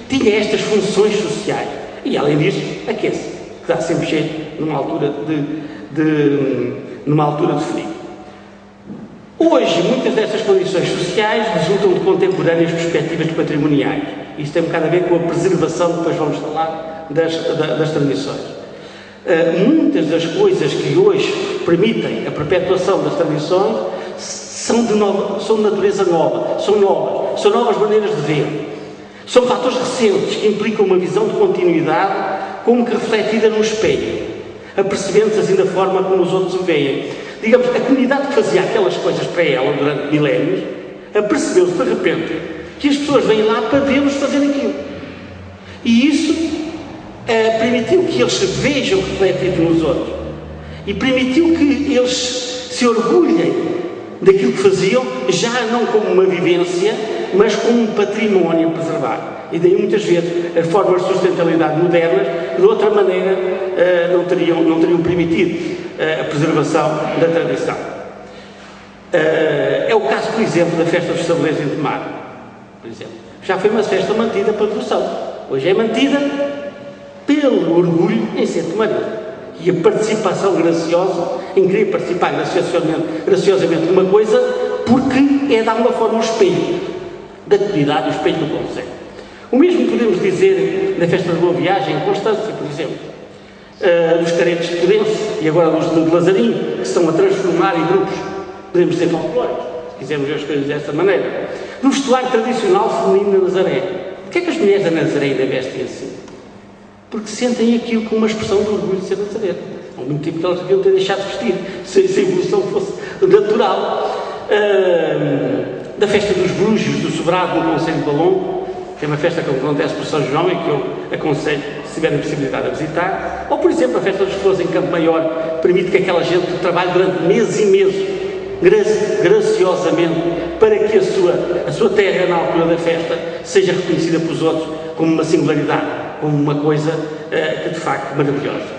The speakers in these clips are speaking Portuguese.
tinha estas funções sociais. E, além disso, aquece, que dá sempre cheio numa altura de frio. Hoje, muitas dessas condições sociais resultam de contemporâneas perspectivas patrimoniais. Isto tem um bocado a ver com a preservação, depois vamos falar das tradições. Muitas das coisas que hoje permitem a perpetuação das tradições são de natureza nova, são novas maneiras de ver. São fatores recentes que implicam uma visão de continuidade como que refletida num espelho, apercebendo-se assim da forma como os outros o veem. Digamos, a comunidade que fazia aquelas coisas para ela durante milénios, apercebeu-se de repente que as pessoas vêm lá para vê-los fazer aquilo. E isso permitiu que eles se vejam refletidos nos outros. E permitiu que eles se orgulhem daquilo que faziam, já não como uma vivência, mas como um património a preservar. E daí muitas vezes as formas de sustentabilidade modernas, de outra maneira, não teriam permitido a preservação da tradição. É o caso, por exemplo, da festa dos Sabolês em Tomar. Por exemplo, já foi uma festa mantida pela devoção. Hoje é mantida pelo orgulho em ser tomareiro. E a participação graciosa, em querer participar graciosamente de uma coisa, porque de alguma forma o espelho da comunidade, o espelho do conceito. O mesmo podemos dizer da festa da Boa Viagem em Constância, por exemplo, dos caretos de Podense e agora dos de Lazarinho, que se estão a transformar em grupos, podemos dizer folclóricos, se quisermos ver as coisas desta maneira. Do vestuário tradicional feminino da Nazaré. Porquê é que as mulheres da Nazaré ainda vestem assim? Porque sentem aquilo como uma expressão de orgulho de ser Nazaré. Há muito tempo que elas deviam ter deixado de vestir, se a evolução fosse natural. Da festa dos Brujos, do Sobrado, no Conselho de Valongo, que é uma festa que acontece por São João e que eu aconselho, se tiverem a possibilidade, a visitar. Ou, por exemplo, a festa dos Flores em Campo Maior permite que aquela gente trabalhe durante meses e meses, graciosamente, para que a sua terra, na altura da festa, seja reconhecida pelos outros como uma singularidade, como uma coisa que, de facto, maravilhosa.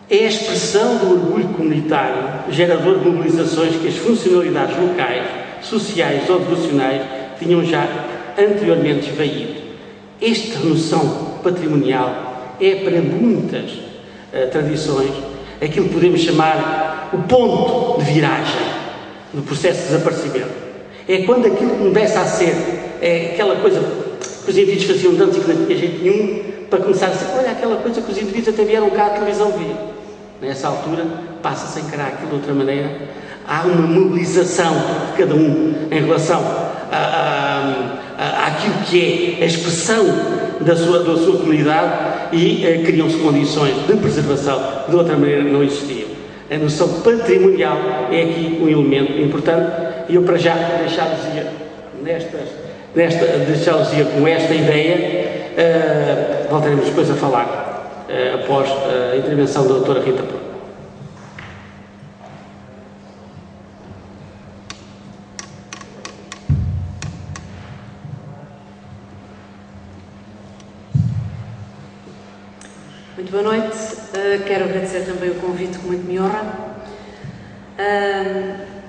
É a expressão do orgulho comunitário, gerador de mobilizações que as funcionalidades locais, sociais ou devocionais tinham já anteriormente esvaído. Esta noção patrimonial é para muitas tradições aquilo que podemos chamar o ponto de viragem do processo de desaparecimento. É quando aquilo começa a ser aquela coisa que os indivíduos faziam antes e que não tinha jeito nenhum, para começar a dizer, olha, aquela coisa que os indivíduos até vieram cá à televisão ver. Nessa altura, passa-se a encarar aquilo de outra maneira. Há uma mobilização de cada um em relação àquilo que é a expressão da sua comunidade e criam-se condições de preservação que de outra maneira não existiam. A noção patrimonial é aqui um elemento importante e eu, para já, deixá-los-ia com esta ideia. Voltaremos depois a falar após a intervenção da doutora Rita Pronto. Muito boa noite. Quero agradecer também o convite, que muito me honra.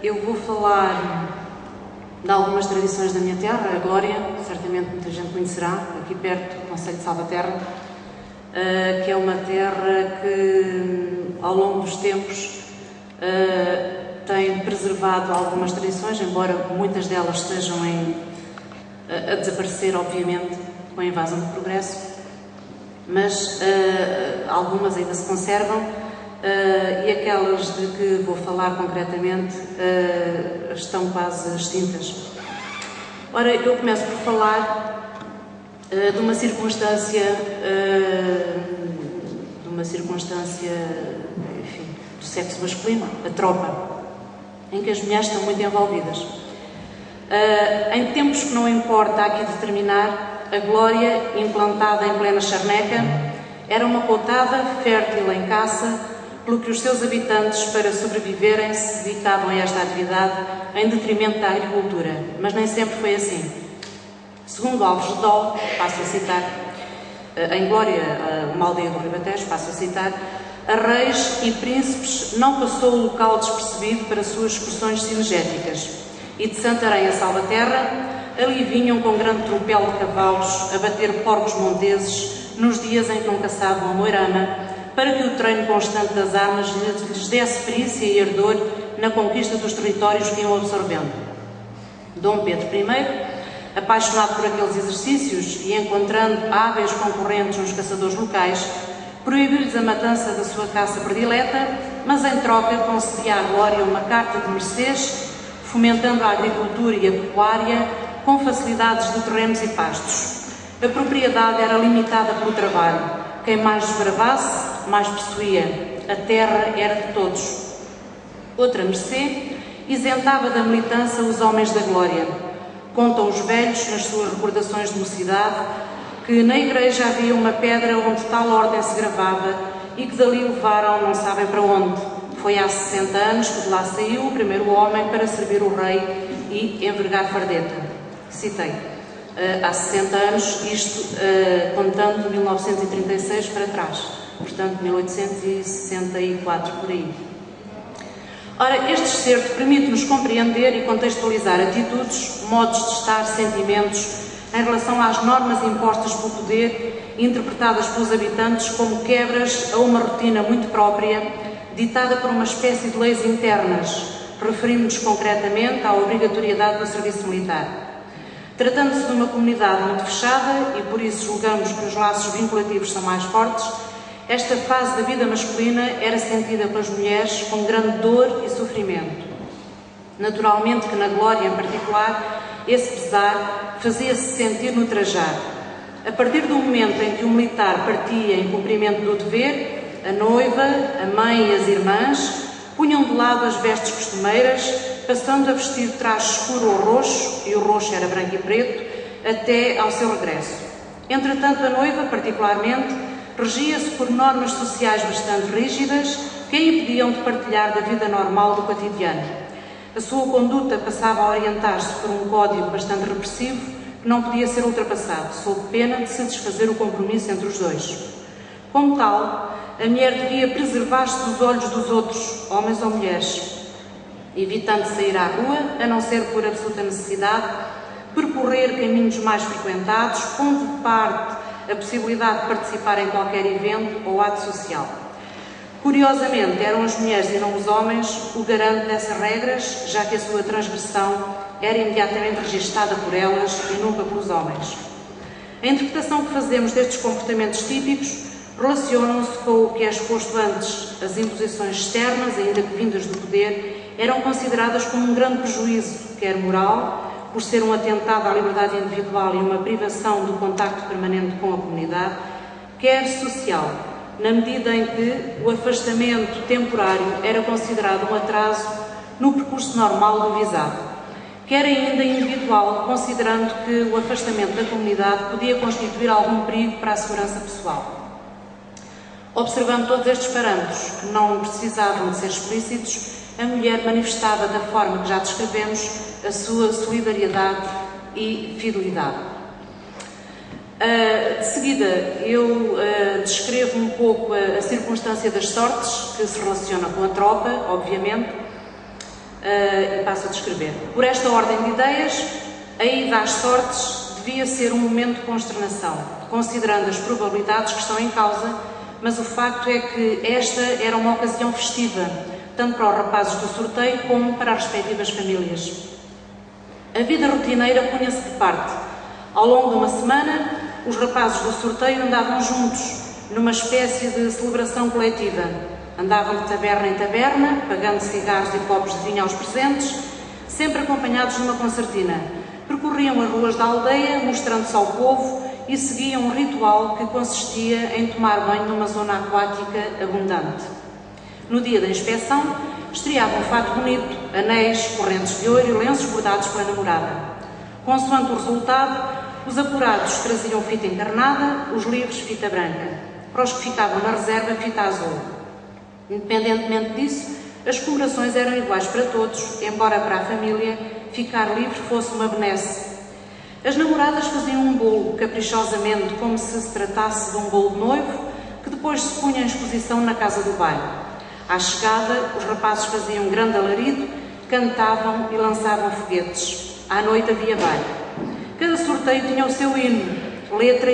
Eu vou falar de algumas tradições da minha terra, a Glória, certamente muita gente conhecerá, aqui perto do Concelho de Salvaterra, que é uma terra que, ao longo dos tempos, tem preservado algumas tradições, embora muitas delas estejam a desaparecer, obviamente, com a invasão do progresso, mas algumas ainda se conservam, e aquelas de que vou falar concretamente estão quase extintas. Ora, eu começo por falar de uma circunstância, enfim, do sexo masculino, a tropa, em que as mulheres estão muito envolvidas. Em tempos que não importa aqui determinar, a Glória, implantada em plena charneca, era uma coutada fértil em caça, pelo que os seus habitantes, para sobreviverem, se dedicavam a esta atividade em detrimento da agricultura. Mas nem sempre foi assim. Segundo Alves de Dol, passo a citar, em Glória, uma aldeia do Ribatejo, passo a citar, a reis e príncipes não passou o local despercebido para suas expressões cinegéticas, e de Santarém a Salvaterra, ali vinham com grande tropel de cavalos a bater porcos monteses nos dias em que não caçavam a moirama, para que o treino constante das armas lhes desse perícia e ardor na conquista dos territórios que iam absorvendo. Dom Pedro I, apaixonado por aqueles exercícios e encontrando hábeis concorrentes nos caçadores locais, proibiu-lhes a matança da sua caça predileta, mas em troca concedia à Glória uma carta de mercês, fomentando a agricultura e a pecuária com facilidades de terrenos e pastos. A propriedade era limitada pelo trabalho. Quem mais desbravasse, mais possuía. A terra era de todos. Outra mercê isentava da militância os homens da glória. Contam os velhos, nas suas recordações de mocidade, que na igreja havia uma pedra onde tal ordem se gravava e que dali levaram não sabem para onde. Foi há 60 anos que de lá saiu o primeiro homem para servir o rei e envergar fardeta. Citei. Há 60 anos, isto contando 1936 para trás, portanto 1864 por aí. Ora, este excerto permite-nos compreender e contextualizar atitudes, modos de estar, sentimentos em relação às normas impostas pelo poder, interpretadas pelos habitantes como quebras a uma rotina muito própria, ditada por uma espécie de leis internas, referindo-nos concretamente à obrigatoriedade do serviço militar. Tratando-se de uma comunidade muito fechada e por isso julgamos que os laços vinculativos são mais fortes, esta fase da vida masculina era sentida pelas mulheres com grande dor e sofrimento. Naturalmente que na Glória em particular, esse pesar fazia-se sentir no trajar. A partir do momento em que o militar partia em cumprimento do dever, a noiva, a mãe e as irmãs punham de lado as vestes costumeiras, passando a vestir traje escuro ou roxo, e o roxo era branco e preto, até ao seu regresso. Entretanto, a noiva, particularmente, regia-se por normas sociais bastante rígidas que a impediam de partilhar da vida normal do cotidiano. A sua conduta passava a orientar-se por um código bastante repressivo que não podia ser ultrapassado, sob pena de se desfazer o compromisso entre os dois. Como tal, a mulher devia preservar-se dos olhos dos outros, homens ou mulheres, evitando sair à rua, a não ser por absoluta necessidade, percorrer caminhos mais frequentados, pondo de parte a possibilidade de participar em qualquer evento ou ato social. Curiosamente, eram as mulheres e não os homens o garante dessas regras, já que a sua transgressão era imediatamente registada por elas e nunca pelos homens. A interpretação que fazemos destes comportamentos típicos relacionam-se com o que é exposto antes. As imposições externas, ainda que vindas do poder, eram consideradas como um grande prejuízo, quer moral, por ser um atentado à liberdade individual e uma privação do contacto permanente com a comunidade, quer social, na medida em que o afastamento temporário era considerado um atraso no percurso normal do visado, quer ainda individual, considerando que o afastamento da comunidade podia constituir algum perigo para a segurança pessoal. Observando todos estes parâmetros, que não precisavam de ser explícitos, a mulher manifestava da forma que já descrevemos a sua solidariedade e fidelidade. De seguida, eu descrevo um pouco a circunstância das sortes, que se relaciona com a tropa, obviamente, e passo a descrever. Por esta ordem de ideias, a ida às sortes devia ser um momento de consternação, considerando as probabilidades que estão em causa, mas o facto é que esta era uma ocasião festiva, tanto para os rapazes do sorteio como para as respectivas famílias. A vida rotineira punha-se de parte. Ao longo de uma semana, os rapazes do sorteio andavam juntos, numa espécie de celebração coletiva. Andavam de taberna em taberna, pagando cigarros e copos de vinho aos presentes, sempre acompanhados de uma concertina. Percorriam as ruas da aldeia, mostrando-se ao povo, e seguiam um ritual que consistia em tomar banho numa zona aquática abundante. No dia da inspeção, estreavam um fato bonito, anéis, correntes de ouro e lenços bordados pela namorada. Consoante o resultado, os apurados traziam fita encarnada, os livres fita branca. Para os que ficavam na reserva, fita azul. Independentemente disso, as comemorações eram iguais para todos, embora para a família ficar livre fosse uma benesse. As namoradas faziam um bolo, caprichosamente, como se tratasse de um bolo de noivo, que depois se punha em exposição na casa do baile. À chegada, os rapazes faziam um grande alarido, cantavam e lançavam foguetes. À noite havia baile. Cada sorteio tinha o seu hino, letra e